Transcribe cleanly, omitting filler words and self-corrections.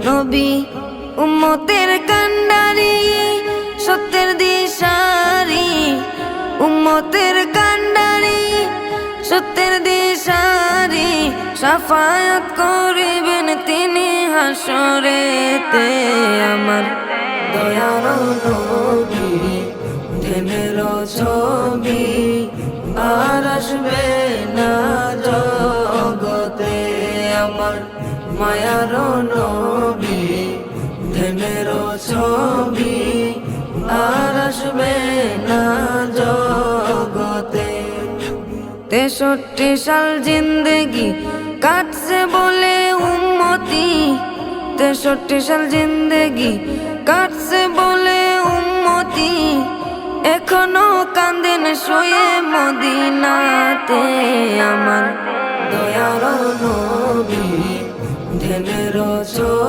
নবী উম্মতের কান্ডারি সত্যের দিশারি, উম্মতের কান্ডারি সত্যের দিশারি, শাফায়াত করিবেন তিনি হাসরেতে। আমার দয়ার নবী ধ্যানের ছবি আর আসবে না জগতে। আমার মায়ার নবী ধ্যানের ছবি আর আসবে না জগতে। 63 সাল জিন্দেগি কাটছে বলে উম্মতি, 63 সাল জিন্দেগি কাটছে বলে উম্মতি, এখনো কান্দেন শুয়ে মদিনাতে। আমার দয়ার নবী ধ্যানের